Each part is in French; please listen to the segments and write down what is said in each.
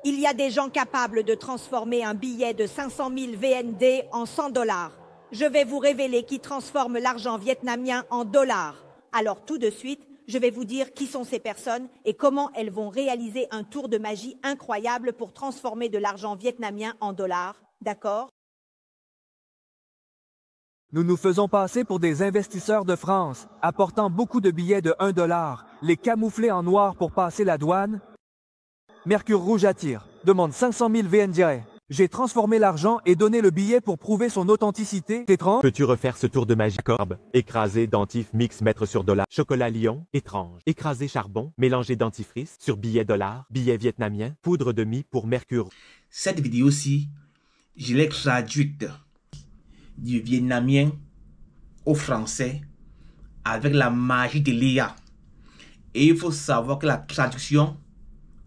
Il y a des gens capables de transformer un billet de 500 000 VND en 100 $. Je vais vous révéler qui transforme l'argent vietnamien en dollars. Alors tout de suite, je vais vous dire qui sont ces personnes et comment elles vont réaliser un tour de magie incroyable pour transformer de l'argent vietnamien en dollars. D'accord? Nous nous faisons passer pour des investisseurs de France, apportant beaucoup de billets de 1 $, les camoufler en noir pour passer la douane. Mercure Rouge attire, demande 500 000 VND. J'ai transformé l'argent et donné le billet pour prouver son authenticité. Étrange. Peux-tu refaire ce tour de magie? Corbe, écrasé dentif mix mettre sur dollar. Chocolat lion, étrange. Écrasé charbon, mélangé dentifrice sur billet dollar, billet vietnamien, poudre de mie pour mercure. Cette vidéo-ci, je l'ai traduite du vietnamien au français avec la magie de l'IA. Et il faut savoir que la traduction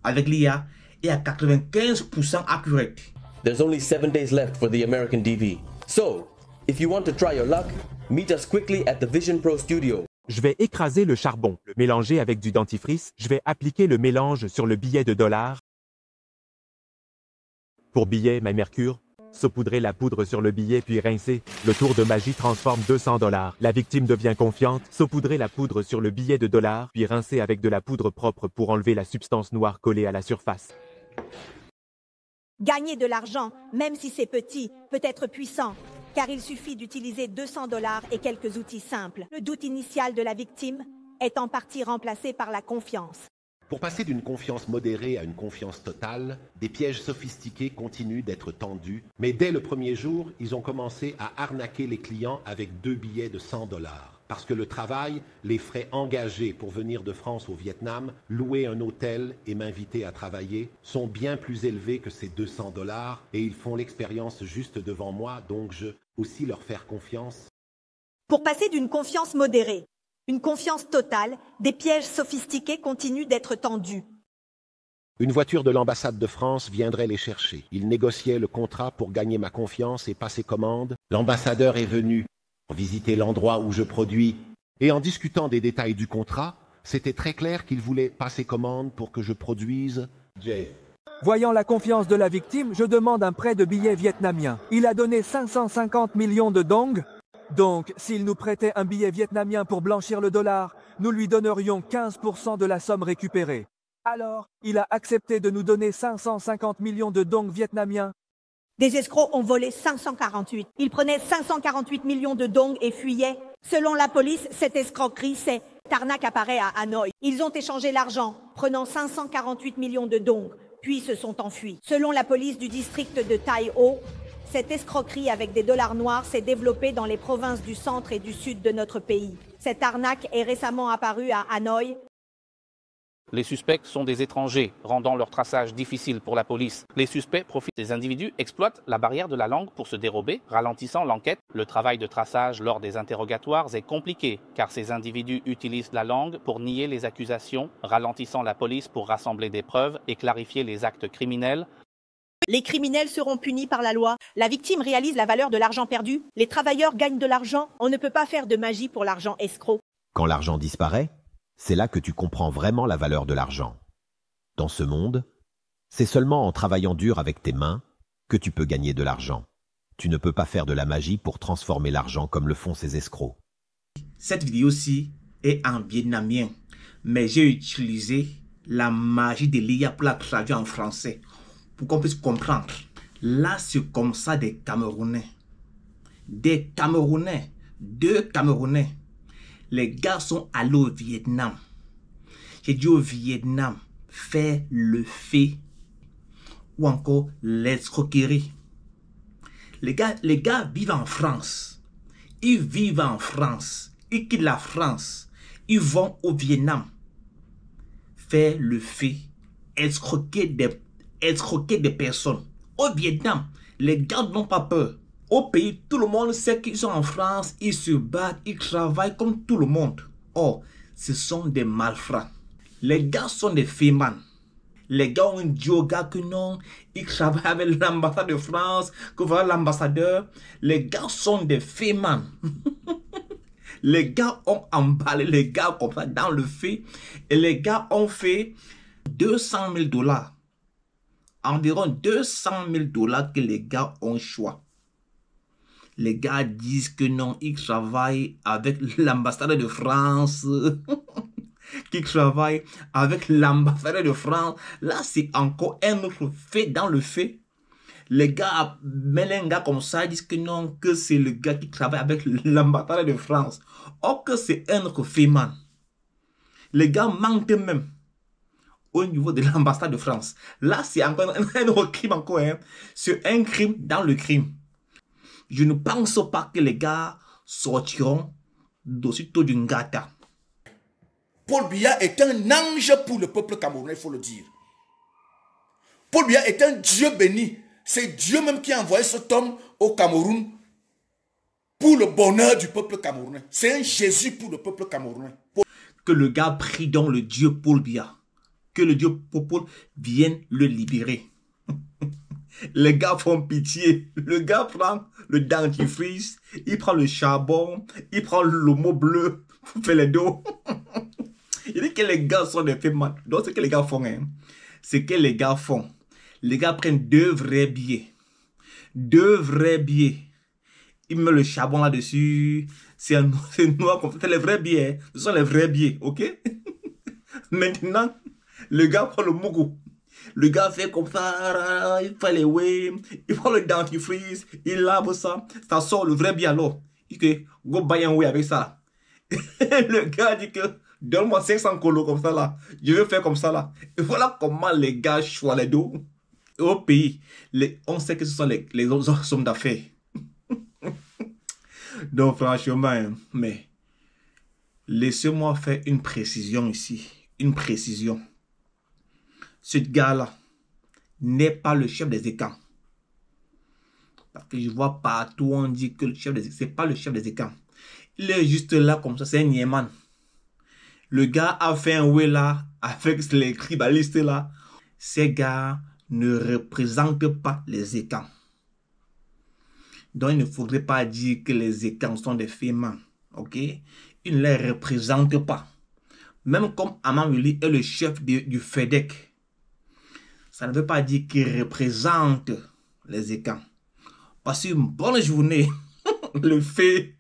avec l'IA est à 95% accurate. There's only 7 days left for the American DV. So, if you want to try your luck, meet us quickly at the Vision Pro Studio. Je vais écraser le charbon, le mélanger avec du dentifrice. Je vais appliquer le mélange sur le billet de dollar. Pour billet, ma mercure, saupoudrer la poudre sur le billet puis rincer. Le tour de magie transforme 200 $. La victime devient confiante. Saupoudrer la poudre sur le billet de dollar puis rincer avec de la poudre propre pour enlever la substance noire collée à la surface. Gagner de l'argent, même si c'est petit, peut être puissant, car il suffit d'utiliser 200 $ et quelques outils simples. Le doute initial de la victime est en partie remplacé par la confiance. Pour passer d'une confiance modérée à une confiance totale, des pièges sophistiqués continuent d'être tendus, mais dès le premier jour, ils ont commencé à arnaquer les clients avec 2 billets de 100 $. Parce que le travail, les frais engagés pour venir de France au Vietnam, louer un hôtel et m'inviter à travailler sont bien plus élevés que ces 200 $ et ils font l'expérience juste devant moi, donc je aussi leur faire confiance. Pour passer d'une confiance modérée, une confiance totale, des pièges sophistiqués continuent d'être tendus. Une voiture de l'ambassade de France viendrait les chercher. Ils négociaient le contrat pour gagner ma confiance et passer commande. L'ambassadeur est venu visiter l'endroit où je produis. Et en discutant des détails du contrat, c'était très clair qu'il voulait passer commande pour que je produise. Voyant la confiance de la victime, je demande un prêt de billets vietnamien. Il a donné 550 millions de dong. Donc, s'il nous prêtait un billet vietnamien pour blanchir le dollar, nous lui donnerions 15% de la somme récupérée. Alors, il a accepté de nous donner 550 millions de dong vietnamiens. Des escrocs ont volé 548. Ils prenaient 548 millions de dong et fuyaient. Selon la police, cette escroquerie, c'est arnaque apparaît à Hanoï. Ils ont échangé l'argent, prenant 548 millions de dong, puis se sont enfuis. Selon la police du district de Tai O, cette escroquerie avec des dollars noirs s'est développée dans les provinces du centre et du sud de notre pays. Cette arnaque est récemment apparue à Hanoï. Les suspects sont des étrangers, rendant leur traçage difficile pour la police. Les suspects profitent des individus, exploitent la barrière de la langue pour se dérober, ralentissant l'enquête. Le travail de traçage lors des interrogatoires est compliqué, car ces individus utilisent la langue pour nier les accusations, ralentissant la police pour rassembler des preuves et clarifier les actes criminels. Les criminels seront punis par la loi. La victime réalise la valeur de l'argent perdu. Les travailleurs gagnent de l'argent. On ne peut pas faire de magie pour l'argent escroc. Quand l'argent disparaît, c'est là que tu comprends vraiment la valeur de l'argent. Dans ce monde, c'est seulement en travaillant dur avec tes mains que tu peux gagner de l'argent. Tu ne peux pas faire de la magie pour transformer l'argent comme le font ces escrocs. Cette vidéo-ci est en vietnamien, mais j'ai utilisé la magie de l'IA pour la traduire en français, pour qu'on puisse comprendre. Là, c'est comme ça des Camerounais. Des Camerounais. 2 Camerounais. Les gars sont allés au Vietnam. J'ai dit au Vietnam, faire le fait ou encore l'escroquerie. Les gars vivent en France. Ils vivent en France. Ils quittent la France. Ils vont au Vietnam. Faire le fait. Escroquer des personnes. Au Vietnam, les gars n'ont pas peur. Au pays, tout le monde sait qu'ils sont en France, ils se battent, ils travaillent comme tout le monde. Or, ce sont des malfrats. Les gars sont des fémans. Les gars ont dit aux gars que non, ils travaillent avec l'ambassade de France, que voilà l'ambassadeur. Les gars sont des fémans. Les gars ont emballé les gars comme ça dans le fait. Et les gars ont fait 200 000 $. environ 200 000 $ que les gars ont choix. Les gars disent que non, ils travaillent avec l'ambassade de France. Qu'ils travaillent avec l'ambassade de France. Là, c'est encore un autre fait dans le fait. Les gars, même un gars comme ça, ils disent que non, que c'est le gars qui travaille avec l'ambassade de France. Or que c'est un autre fait, man. Les gars mentent même au niveau de l'ambassade de France. Là, c'est encore un autre crime encore. Hein. C'est un crime dans le crime. Je ne pense pas que les gars sortiront d'aussitôt d'une gata. Paul Biya est un ange pour le peuple camerounais, il faut le dire. Paul Biya est un Dieu béni. C'est Dieu même qui a envoyé cet homme au Cameroun pour le bonheur du peuple camerounais. C'est un Jésus pour le peuple camerounais. Que le gars prie donc le Dieu Paul Biya. Que le Dieu Paul vienne le libérer. Les gars font pitié. Le gars prend le dentifrice, il prend le charbon, il prend le mot bleu, fait les dos. Il dit que les gars sont des faits mal. Donc, ce que les gars font, hein, c'est que les gars font. Les gars prennent 2 vrais billets. 2 vrais billets. Ils mettent le charbon là-dessus. C'est noir comme ça. C'est les vrais billets. Ce sont les vrais billets, ok? Maintenant, le gars prend le mougou. Le gars fait comme ça, il fait les waves, il prend le dentifrice, il lave ça, ça sort le vrai billet alors. Il dit que, go buy un way avec ça. Le gars dit que, donne-moi 500 colos comme ça là, je vais faire comme ça là. Et voilà comment les gars choisissent les dos. Au pays, on sait que ce sont les autres hommes d'affaires. Donc franchement, mais laissez-moi faire une précision ici, une précision. Ce gars-là n'est pas le chef des écans. Parce que je vois partout on dit que le chef des écans, c'est pas le chef des écans. Il est juste là comme ça, c'est un niéman. Le gars a fait un way là, avec les tribalistes là. Ces gars ne représentent pas les écans. Donc il ne faudrait pas dire que les écans sont des fémins. Ok? Ils ne les représentent pas. Même comme Amamuli est le chef du FEDEC. Ça ne veut pas dire qu'il représente les écans. Passez une bonne journée. Le fait.